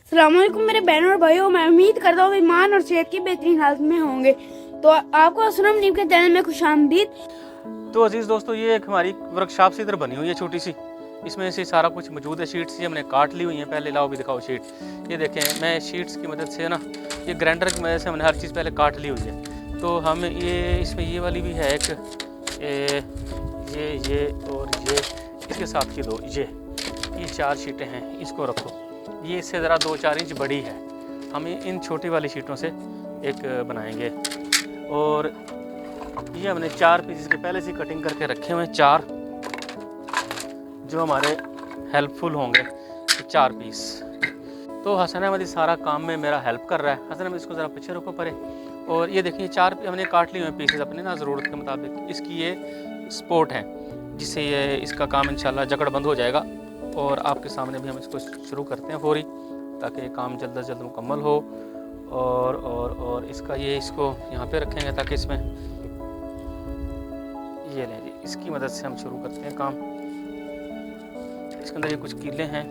अस्सलामुअलैकुम मेरे बहनों और भाइयों, मैं उम्मीद करता हूँ ईमान और सेहत की बेहतरीन हालत में होंगे। तो आपको असलम नीम के चैनल में खुशामदीद। तो अजीज़ दोस्तों, ये एक हमारी वर्कशॉप से इधर बनी हुई है छोटी सी। इसमें से सारा कुछ मौजूद है। शीट्स ये हमने काट ली हुई हैं। पहले लाओ भी दिखाओ शीट। ये देखें, मैं शीट्स की मदद से ना, ये ग्राइंडर की मदद से हमने हर चीज़ पहले काट ली हुई है। तो हम ये इसमें ये वाली भी है एक, ये और ये इसके साथ ये दो, ये 4 शीटें हैं। इसको रखो, ये इससे ज़रा 2-4 इंच बड़ी है। हम इन छोटी वाली शीटों से एक बनाएंगे। और ये हमने 4 पीस के पहले से कटिंग करके रखे हुए हैं, 4 जो हमारे हेल्पफुल होंगे, 4 पीस। तो हसन अहमद इस सारा काम में मेरा हेल्प कर रहा है। हसन अहमद इसको ज़रा पीछे रखो परे। और ये देखिए 4 हमने काट लिए हुए पीसेस अपने ना ज़रूरत के मुताबिक। इसकी ये स्पोर्ट है जिससे ये इसका काम इंशाल्लाह जकड़ बंद हो जाएगा। और आपके सामने भी हम इसको शुरू करते हैं फौरी, ताकि काम जल्द से जल्द मुकम्मल हो। और इसका ये इसको यहाँ पे रखेंगे ताकि इसमें ये लें जी, इसकी मदद से हम शुरू करते हैं काम। इसके अंदर ये कुछ कीले हैं,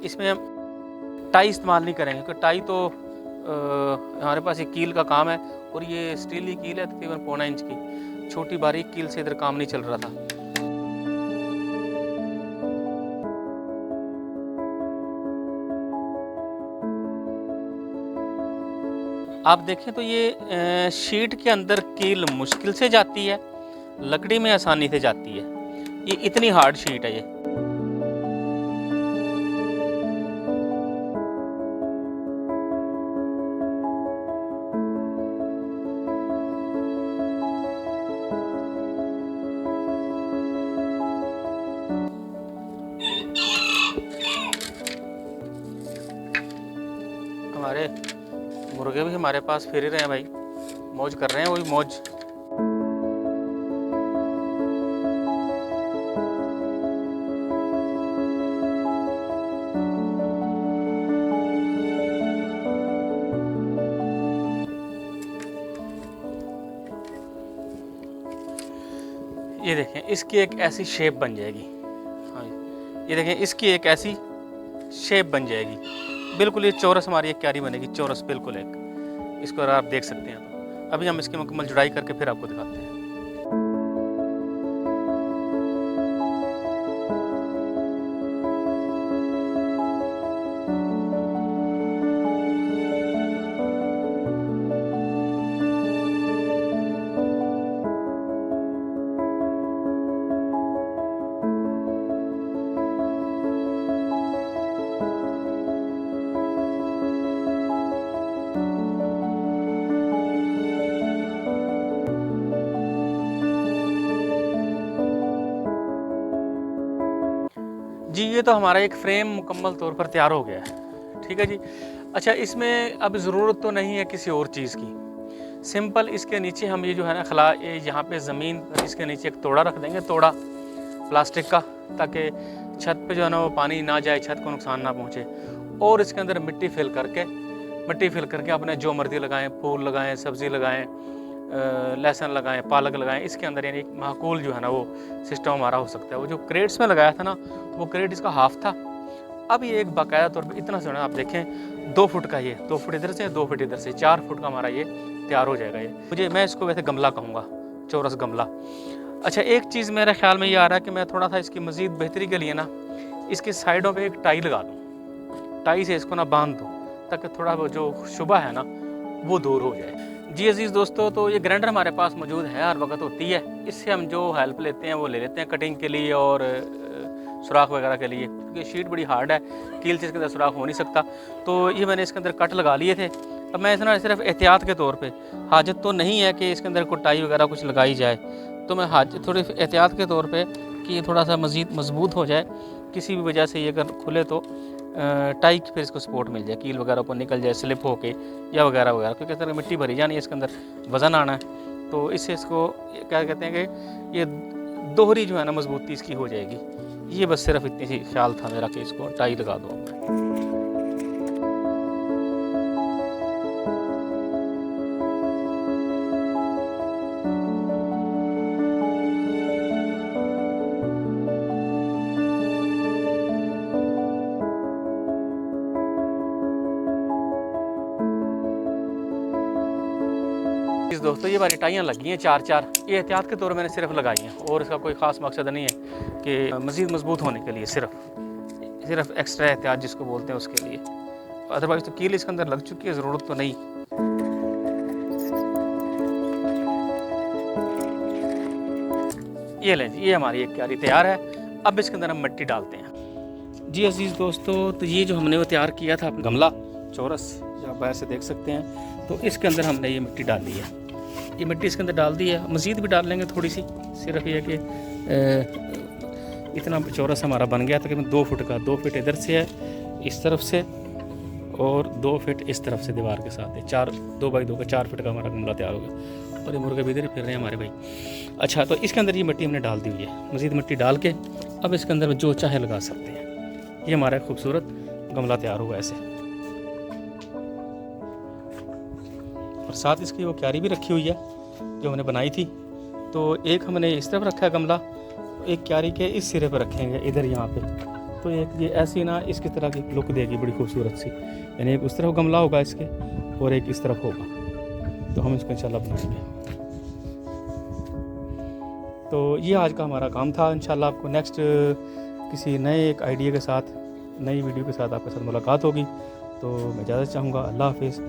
इसमें हम टाई इस्तेमाल नहीं करेंगे क्योंकि टाई तो हमारे पास एक कील का काम है। और ये स्टील की कील है, तकरीबन 1.25 इंच की। छोटी बारीक कील से इधर काम नहीं चल रहा था। आप देखें तो ये शीट के अंदर कील मुश्किल से जाती है, लकड़ी में आसानी से जाती है। ये इतनी हार्ड शीट है ये। हमारे मुर्गे भी हमारे पास फिर रहे हैं भाई, मौज कर रहे हैं, वही मौज। ये देखें, इसकी एक ऐसी शेप बन जाएगी। हाँ, ये देखें, इसकी एक ऐसी शेप बन जाएगी। बिल्कुल ये चौरस हमारी एक क्यारी बनेगी, चौरस बिल्कुल एक। इसको अगर आप देख सकते हैं तो अभी हम इसकी मुकम्मल जुड़ाई करके फिर आपको दिखाते हैं। जी, ये तो हमारा एक फ्रेम मुकम्मल तौर पर तैयार हो गया है। ठीक है जी। अच्छा, इसमें अब ज़रूरत तो नहीं है किसी और चीज़ की। सिंपल इसके नीचे हम ये जो है ना खला, ये यहाँ पे ज़मीन इसके नीचे एक तोड़ा रख देंगे, तोड़ा प्लास्टिक का, ताकि छत पे जो है ना वो पानी ना जाए, छत को नुकसान ना पहुँचे। और इसके अंदर मिट्टी फिल करके अपने जो मर्जी लगाएं, फूल लगाएं, सब्ज़ी लगाएं, लहसुन लगाएं, पालक लगाएं। इसके अंदर यानी माकूल जो है ना वो सिस्टम हमारा हो सकता है। वो जो क्रेट्स में लगाया था ना, वो क्रेट इसका हाफ था। अब ये एक बाकायदा तौर पे इतना सोना, आप देखें 2 फुट का, ये 2 फुट इधर से, 2 फुट इधर से, 4 फुट का हमारा ये तैयार हो जाएगा। ये मैं इसको वैसे गमला कहूँगा, चौरस गमला। अच्छा, एक चीज़ मेरे ख्याल में ये आ रहा है कि मैं थोड़ा सा इसकी मज़ीद बेहतरी के लिए ना इसकी साइडों पर एक टाई लगा दूँ। टाई से इसको ना बांध दूँ ताकि थोड़ा वो जो शुबा है ना वो दूर हो जाए। जी अजीज़ दोस्तों, तो ये ग्राइंडर हमारे पास मौजूद है, हर वक्त होती है। इससे हम जो हेल्प लेते हैं वो ले लेते हैं कटिंग के लिए और सुराख वगैरह के लिए, क्योंकि शीट बड़ी हार्ड है, कील से इसके अंदर सुराख हो नहीं सकता। तो ये मैंने इसके अंदर कट लगा लिए थे। अब मैं इसमें सिर्फ एहतियात के तौर पे, हाजत तो नहीं है कि इसके अंदर कोटाई वगैरह कुछ लगाई जाए, तो मैं थोड़ी एहतियात के तौर पे कि ये थोड़ा सा मज़ीद मजबूत हो जाए, किसी भी वजह से ये अगर खुले तो टाई फिर इसको सपोर्ट मिल जाए, कील वगैरह ऊपर निकल जाए स्लिप होके या वगैरह वगैरह, क्योंकि इस तरह मिट्टी भरी जानी है, इसके अंदर वज़न आना है। तो इससे इसको क्या कहते हैं कि ये दोहरी जो है ना मजबूती इसकी हो जाएगी। ये बस सिर्फ इतनी सी ख्याल था मेरा कि इसको टाई लगा दो। अजीज़ दोस्तों, ये हमारी टाइयाँ लगी हैं 4-4, ये एहतियात के तौर मैंने सिर्फ लगाई हैं और इसका कोई ख़ास मकसद नहीं है कि मज़ीद मजबूत होने के लिए, सिर्फ एक्स्ट्रा एहतियात जिसको बोलते हैं उसके लिए। अदरवाइज़ तो कील इसके अंदर लग चुकी है, ज़रूरत तो नहीं। ये लें जी, ये हमारी एक क्यारी तैयार है। अब इसके अंदर हम मिट्टी डालते हैं। जी अजीज़ दोस्तों, तो ये जो हमने वो तैयार किया था गमला चौरस, या आप ऐसे देख सकते हैं, तो इसके अंदर हमने ये मिट्टी डाल दी है। ये मिट्टी इसके अंदर डाल दी है, मज़ीद भी डाल लेंगे थोड़ी सी। सिर्फ ये कि इतना चौरस हमारा बन गया तकरीबन 2 फुट का। 2 फीट इधर से है इस तरफ से, और 2 फीट इस तरफ से दीवार के साथ है। 2 बाई 2 का 4 फीट का हमारा गमला तैयार हो गया। और ये मुर्गे भी इधर फिर रहे हैं हमारे भाई। अच्छा, तो इसके अंदर ये मिट्टी हमने डाल दी हुई है। मज़ीद मिट्टी डाल के अब इसके अंदर जो चाहे लगा सकते हैं। ये हमारा खूबसूरत गमला तैयार हुआ ऐसे। और साथ इसकी वो क्यारी भी रखी हुई है जो हमने बनाई थी। तो एक हमने इस तरफ रखा है गमला, एक क्यारी के इस सिरे पर रखेंगे इधर यहाँ पे। तो एक ये ऐसी ना इसकी तरह की लुक देगी बड़ी खूबसूरत सी। यानी एक उस तरफ गमला होगा इसके और एक इस तरफ होगा। तो हम इसको इंशाल्लाह बनाएंगे। तो ये आज का हमारा काम था। इंशाल्लाह आपको नेक्स्ट किसी नए एक आइडिया के साथ, नई वीडियो के साथ आपके साथ मुलाकात होगी। तो मैं इजाज़त चाहूँगा। अल्लाह हाफिज़।